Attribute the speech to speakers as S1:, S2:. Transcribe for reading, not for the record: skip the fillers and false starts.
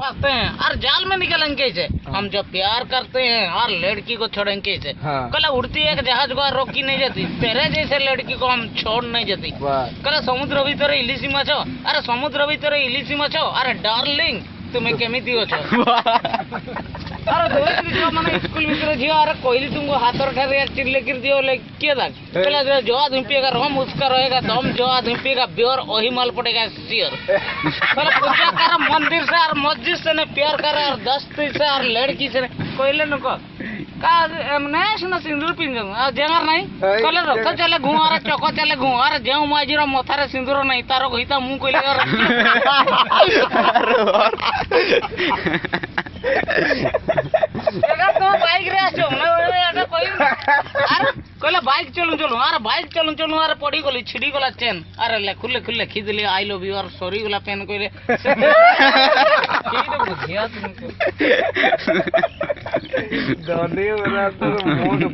S1: फंसते हैं और जाल में निकलेंगे कैसे। हम जब प्यार करते हैं और लड़की को छोड़ेंगे कैसे। कल उड़ती है जहाज को रोकी नहीं जाती, तेरे जैसे लड़की को हम छोड़ नहीं जाती। कल समुद्र भीतर इलिशी माछ, अरे समुद्र भीतर इलिशी माछ, अरे डार्लिंग तुम्हें केमिति अछ। अरे दोस्त जो माने स्कूल भीतर झियो, अरे कोइली तुमको हाथ ठारे चिल्ले कर दियो ले के दाग कल जो आदमी पिएगा रोम उसका रहेगा दम, जो आदमी पिएगा ब्योर वही माल पड़ेगा सियर। कल पूजा कर मंदिर से और मस्जिद से ने प्यार कर और दस्ती से और लड़की से कोइले नको का एमने सुना सिंदूर पिंजन आ जेंगर नहीं कल रथ चले घु और चको चले घु और जेउ माजीर मथारे सिंदूर नहीं तारो कहिता मु कोइले और एगा तो बाइक रे आछो मैं एगा कोइ अरे कहले बाइक चलू चलू अरे बाइक चलू चलू अरे पड़ी गली छिड़ी गला चेन अरे ले खुले खुले खींचली आई लव यू और सॉरी गला पेन कहले की तो बुझिया तुमको धन्यवाद तो